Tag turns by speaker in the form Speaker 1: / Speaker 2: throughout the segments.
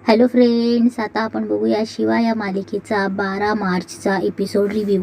Speaker 1: Hello friends, आता आपण बघूया शिवा या मालिकेचा 12 मार्चचा एपिसोड रिव्ह्यू.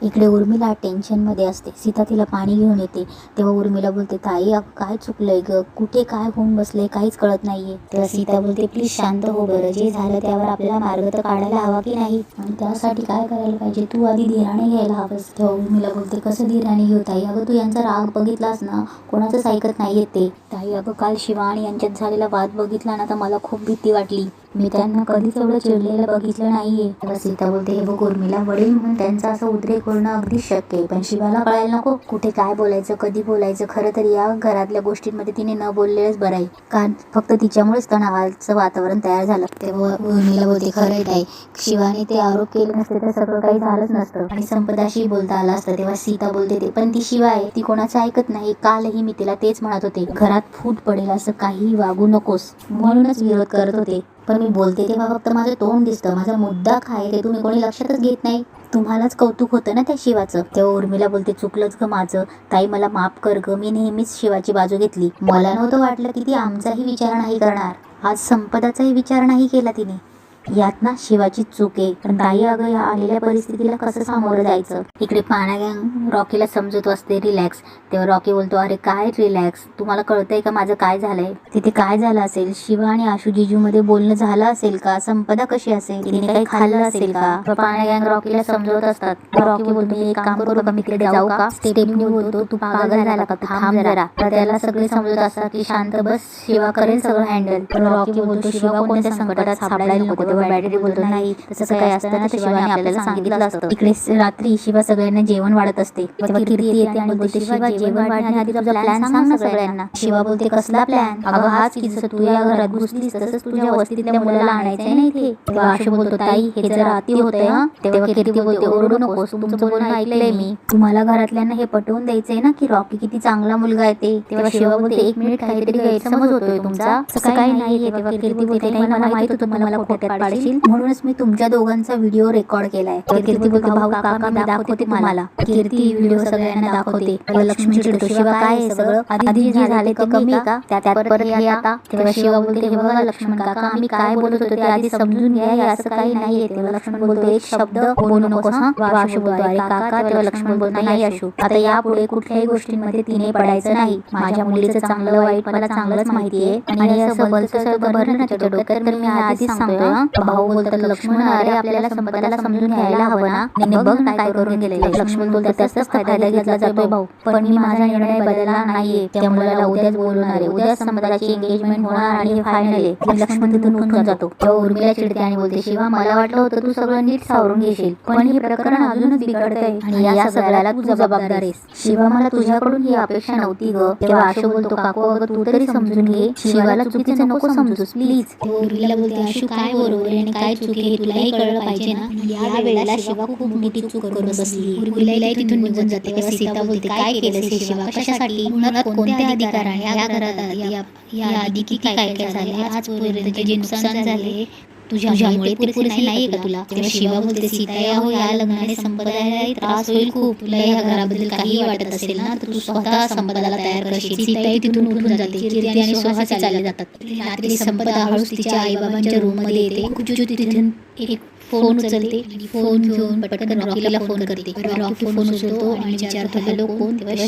Speaker 1: इकडे उर्मिला टेन्शनमध्ये असते. सीता तिला पाणी घेऊन येते तेव्हा उर्मिला बोलते, ताई काय चुकलंय ग, कुठे काय होऊन बसले काहीच कळत नाहीये. तेव्हा सीता बोलते, प्लीज शांत हो बरं, जे झालं त्यावर आपल्याला मार्ग तर काढायला हवा की नाही, आणि त्यासाठी काय करायला पाहिजे, तू आधी धीराने घ्यायला हवंस. तेव्हा उर्मिला बोलते, कसं धीराने घेऊ ताई, अगं तू यांचा राग बघितलास ना, कोणाचंच ऐकत नाहीये ते. ताई अगं काल शिवा आणि यांच्यात झालेला वाद बघितला ना तर मला खूप भीती वाटली, मी त्यांना कधीच एवढं चिडलेलं बघितलं नाहीये. तेव्हा सीता बोलते, हे बघ उर्मिला, वडील म्हणून त्यांचा असं उद्रेक होणं अगदी शक्य आहे, पण शिवाला कळायला नको कुठे काय बोलायचं, कधी बोलायचं. खरं तर या घरातल्या गोष्टींमध्ये तिने न बोललेलंच बरं आहे, कारण फक्त तिच्यामुळेच तणावाचं वातावरण तयार झालं. तेव्हा उर्मिला बोलते, खरंय ताई, शिवाने ते आरोप केले नसते तर सगळं काही झालंच नसतं आणि संपदाशी बोलता आलं असतं. तेव्हा सीता बोलते, ते पण ती शिवा आहे, ती कोणाचं ऐकत नाही. कालही मी तिला तेच म्हणत होते, घरात फूट पडेल असं काही वागू नकोस, म्हणूनच विरोध करत होते, पण मी बोलते तेव्हा फक्त माझं तोंड दिसतं, माझा मुद्दा काय ते तुम्ही कोणी लक्षातच घेत नाही. तुम्हालाच कौतुक होतं ना त्या शिवाचं. तेव्हा उर्मिला बोलते, चुकलंच ग माझं, ताई मला माफ कर ग, मी नेहमीच शिवाची बाजू घेतली, मला नव्हतं वाटलं की ती आमचाही विचार नाही करणार, आज संपदाचाही विचार नाही केला तिने, यात ना शिवाची चूक आहे. पण ताई अगं या आलेल्या परिस्थितीला कसं सामोरं जायचं. इकडे पाना गँग रॉकीला समजत असते रिलॅक्स. तेव्हा रॉकी बोलतो, अरे काय रिलॅक्स, तुम्हाला कळतंय का माझं काय झालंय, तिथे काय झालं असेल, शिवा आणि आशू जिजू मध्ये बोलणं झालं असेल का, संपदा कशी असेल, तिने काही खाल्लं असेल का. पाना गँग रॉकीला समजवत असतात. रॉकी बोलतो, एक काम करू का, मी तिकडे जाऊ का. स्टेपनी बोलतो, तू पागल झाला का, थांब जरा. त्याला सगळे समजत असतात की शांत बस, शिवा करेल सगळं हँडल. पण रॉकी बोलतो, शिवा कोणत्या संकटात सापडायला नको. तेव्हा बॅटरी बोलतो, नाही तसं काही असतं ना तर शिवाने आपल्याला सांगितलं असतं. इकडे रात्री शिवा सगळ्यांना जेवण वाढत असते. तेव्हा कीर्ती येते आणि बोलते, शिवा जेवण वाढण्याआधी तुझा प्लॅन सांग ना सगळ्यांना. शिवा बोलते, कसला प्लॅन, अगं हाच की जसं तू या घरात घुसलीस तसंच तुझ्या वस्तीतल्या मुलाला आणायचंय ना इथे. तेव्हा आशू बोलतो, ताई हे जरा अति होतंय हा. तेव्हा कीर्ती बोलते, ओरडू नकोस, तुमचं बोलणं ऐकलंय मी, तुम्हाला घरातल्यांना हे पटवून द्यायचंय ना की रॉकी किती चांगला मुलगा आहे ते. तेव्हा शिवा बोलते, एक मिनिट, काहीतरी गैरसमज होतोय तुमचा, असं काही नाहीये. तेव्हा कीर्ती बोलते, नाही मला माहित होतं तुम्हाला खोट्यात पाडशील, म्हणूनच मी तुमच्या दोघांचा व्हिडिओ रेकॉर्ड केलाय. कीर्ती बोलते, भाऊ काका मी दाखवते तुम्हाला. कीर्ती व्हिडिओ सगळ्यांना दाखवते. लक्ष्मी चिडतो, शिवा काय हे सगळं, आधी जे झाले ते कमी का, त्यात परत हे आता. तेव्हा शिवा बोलते, हे बघा लक्ष्मण काका, आम्ही काय बोलत होतो ते आधी समजून घ्या, हे असं काही नाहीये. तेव्हा लक्ष्मण बोलतो, एक शब्द बोलू नकोस हा. आशू बोलतो, अरे काका. तेव्हा लक्ष्मण बोलतो, नाही आशू, आता यापुढे कुठल्याही गोष्टींमध्ये तिने पडायचं नाही, माझ्या मुलीचं चांगलं वाईट मला चांगलंच माहितीये, आणि असं भलतंसं भरलं ना तिच्या डोक्यात तर मी आधीच सांगतोय हा. भाऊ बोलतात, लक्ष्मण अरे आपल्याला संपदाला समजून घ्यायला हवं ना, बघ ना काय करून गेले. लक्ष्मण बोलतात, त्याचाच फायदा घेतला जातोय भाऊ, पण मी माझा निर्णय बदलला नाहीये, त्या मुलाला उद्याच बोलवणार आहे, उद्या संपदाची एंगेजमेंट होणार आणि हे फायनल आहे. लक्ष्मण तिथून उठून जातो. तेव्हा उर्मिला चिडते आणि बोलते, शिवा मला वाटलं होतं तू सगळं नीट सावरून घेशील, पण हे प्रकरण अजूनच बिघडतंय आणि या सगळ्याला तू जबाबदार आहेस. शिवा मला तुझ्याकडून ही अपेक्षा नव्हती ग. तेव्हा आशू बोलतो, काकू अगं तू तरी समजून घे, शिवाला चुकीचं नको समजूस प्लीज. उर्मिला बोलते, आशू काय बरोबर आहे आणि काय चूक आहे तुलाही कळलं पाहिजे ना. या वेळेला शिवा खूप मोठी चूक करून बसली. उर्मिलाही तिथून निघून जाते. तेव्हा सीता बोलते, काय केलं हे शिवा, कशासाठी, मुळात कोणत्या अधिकाराने या घरात या आधी किती काय काय झाले, आजपर्यंत जे नुकसान झाले तुझ्यामुळे ते पुरेसे नाहीये का तुला. तेव्हा शिवा बोलते, सीता या लग्नाने संपदालाही त्रास होईल खूप, तुला या घराबद्दल काही वाटत असेल ना तर तू स्वतः संपदाला तयार करशील. सीताही तिथून उठून जाते. कीर्ती आणि सुहास चालले जातात. रात्री संपदा हळूच तिच्या आईबाबांच्या रूम मध्ये येते. कुजू तिथून एक फोन उचलते आणि फोन घेऊन पटकन रॉकीला फोन करते. रॉकी फोन उचलतो आणि विचारतो, हॅलो कोण. तेव्हा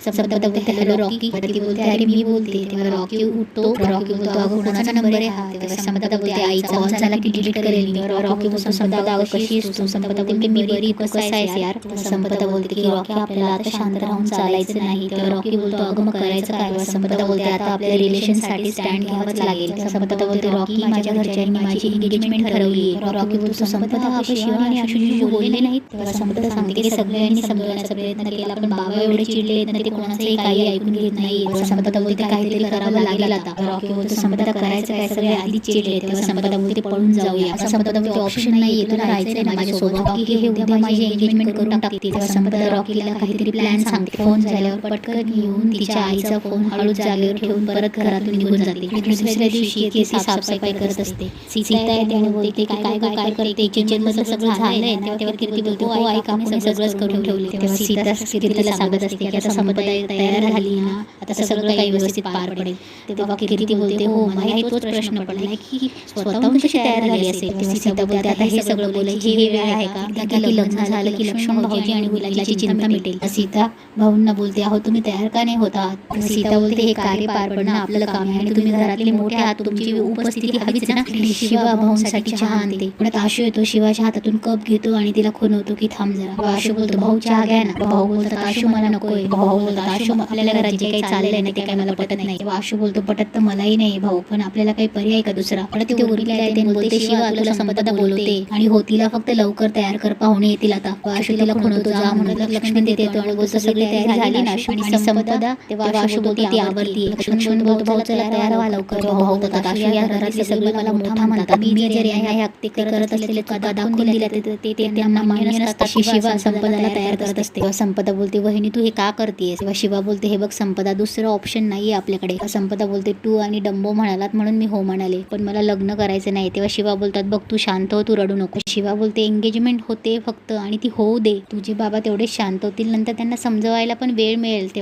Speaker 1: संपदा बोलते, हॅलो रॉकी. ती बोलते, अरे मी बोलते. तेव्हा रॉकी उठतो. रॉकी बोलतो, अगं कोणाचा नंबर आहे हा. तेव्हा संपदा बोलते, आईचा फोन झाला की डिलीट करेल मी. रॉकी बोलतो, संपदा अगं कशी आहेस तू. संपदा बोलते, मी बरी, तू कसा आहेस यार. संपदा बोलते की रॉकी आपल्याला आता शांत राहून चालायचं नाही. तेव्हा रॉकी बोलतो, अगं मग करायचं काय. संपदा बोलते, आता आपल्या रिलेशनसाठी स्टँड घ्यावंच लागेल. संपदा बोलते, रॉकी माझ्या घरच्यांनी माझी एंगेजमेंट ठरवली. रॉकी बोलतो, संपदा अगं शिवा आणि आशुजी बोलले नाहीत. तेव्हा संपदा सांगते की सगळ्यांनी समजवण्याचा प्रयत्न केला पण बाबा एवढे चिडले ना ते कोणाचंही काही ऐकून घेत नाही. संपदा बोलते, काहीतरी करावं लागेल आता. रॉकी बोलतो, संपदा करायचं काय, सगळे आधीच चिडले. तेव्हा संपदा बोलते, पळून जाऊया. संपदा बोलते, ऑप्शन नाहीये, तुला राहायचंय ना माझ्यासोबत. रॉकी हे उद्या माझी एंगेजमेंट करून टाकते. तेव्हा संपदा रॉकीला काहीतरी प्लॅन सांगते. फोन झाल्यावर पटकन येऊन तिच्या आईचा फोन हळूच जागेवर ठेवून परत घरातून निघून जाते. दुसऱ्या दिवशी ती साफसफाई करत असते. सीता येते आणि बोलते की काय करते किचन मध्ये सगळं झालंय ना, तेव्हा कीर्ती बोलते हो आई काकूने सगळंच करून ठेवले. तेव्हा सीता कीर्तीला सांगत असते की आता संपदा तयार झाली ना, आता सगळं काही व्यवस्थित पार पडेल. तेव्हा कीर्ती बोलते हो मला तोच प्रश्न पडलाय की स्वतःहून कशी तयार झाली असेल. तेव्हा सीता बोलते आता हे सगळं बोलायची ही वेळ आहे का? एकदा की लग्न झालं की लक्ष्मण भाऊजी आणि मुलाची चिंता मिटेल. सीता भाऊंना बोलते अहो तुम्ही तयार का नाही होत आहात. सीता बोलते हे कार्य पार पडणं आपलं काम आहे आणि तुम्ही घरातले मोठे आहात, तुमची उपस्थिती हवीच ना. शिवा भाऊंसाठी चहा आणते. पण आशू येतो, शिवाच्या हातातून कप घेतो आणि तिला खुणवतो की थांब जरा. आशू बोलतो भाऊ चहा घ्या ना. भाऊ बोलतात आशू मला नकोय. भाऊ बोलतात आशू आपल्याला घरात जे काही चाललंय ना ते काही मला पटत नाही. आशू बोलतो पटत तर मलाही नाही भाऊ, पण आपल्याला काही पर्याय का दुसरा. पण ती उर्मिला येते आणि बोलते शिवा तुला संपदा बोलवते आणि हो तिला फक्त लवकर तयार कर, पाहुणे येतील आता. आशू तिला खुणवतो जा म्हणून. लक्ष्मण देतो आणि बोलतो सगळी तयारी झाली ना आणि संपदा. तेव्हा आशू बोलतो ती आवडतीये. लक्ष्मण बोलतो भाऊ चला तयार व्हा लवकर. भाऊ बोलतात आशू या घरातले सगळे मला मोठा म्हणतात, मी जर या ते करत असलेले चुका दाखवून दिल्या ते त्यांना मान्य नसतात. शिवा संपदाला तयार करत असते. तेव्हा संपदा बोलते वहिनी तू हे का करतेस. तेव्हा शिवा बोलते हे बघ संपदा दुसरं ऑप्शन नाहीये आपल्याकडे. संपदा बोलते तू आणि डंबो म्हणालात म्हणून मी हो म्हणाले, पण मला लग्न करायचं नाही. तेव्हा शिवा बोलतात बघ तू शांत हो, तू रडू नको. शिवा बोलते एंगेजमेंट होते फक्त आणि ती होऊ दे, तुझे बाबा तेवढे शांत होतील, नंतर त्यांना समजवायला पण वेळ मिळेल.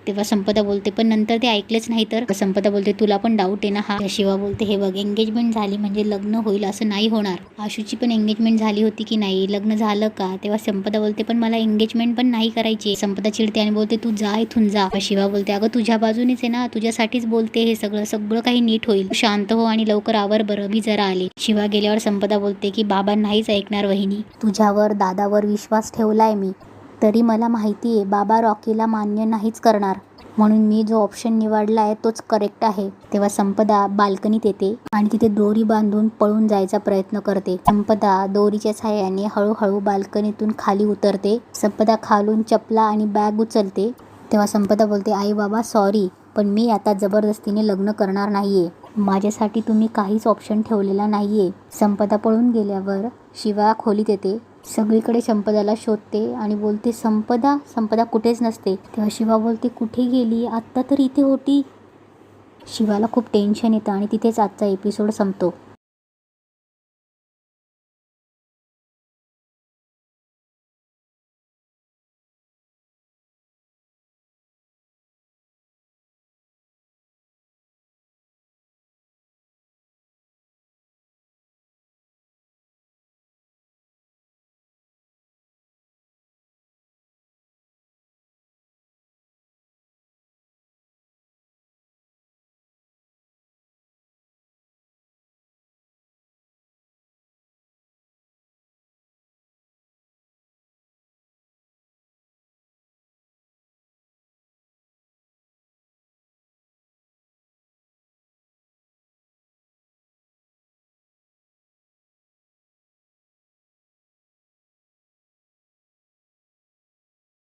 Speaker 1: तेव्हा संपदा बोलते पण नंतर ते ऐकलेच नाही तर. संपदा बोलते तुला पण डाऊट आहे ना हा. शिवा बोलते हे बघ एंगेजमेंट झाली म्हणजे लग्न होईल असं नाही होणार. आशूची पण एंगेजमेंट झाली होती की नाही, लग्न झालं का. तेव्हा संपदा बोलते पण मला एंगेजमेंट पण नाही करायची. संपदा चिडते आणि बोलते तू जा इथून जा. शिवा बोलते अगं तुझ्या बाजूनेच आहे ना, तुझ्यासाठीच बोलते, हे सगळं काही नीट होईल, शांत हो आणि लवकर आवर बरं, मी जरा आले. शिवा गेल्यावर संपदा बोलते की बाबा नाहीच ऐकणार वहिनी, तुझ्यावर दादावर विश्वास ठेवलाय मी, तरी मला माहिती आहे बाबा रॉकीला मान्य नाहीच करणार, म्हणून मी जो ऑप्शन निवडला आहे तोच करेक्ट आहे. तेव्हा संपदा बाल्कनीत येते आणि तिथे दोरी बांधून पळून जायचा प्रयत्न करते. संपदा दोरीच्या साहाय्याने हळूहळू बाल्कनीतून खाली उतरते. संपदा खालून चपला आणि बॅग उचलते. तेव्हा संपदा बोलते आई बाबा सॉरी, पण मी आता जबरदस्तीने लग्न करणार नाहीये, माझ्यासाठी तुम्ही काहीच ऑप्शन ठेवलेला नाहीये. संपदा पळून गेल्यावर शिवा खोलीत येते. सगळीकडे संपदाला शोधते आणि बोलते संपदा कुठेच नसते. तेव्हा शिवा बोलते कुठे गेली, आत्ता तर इथे होती. शिवाला खूप टेन्शन येतं आणि तिथेच आजचा एपिसोड संपतो.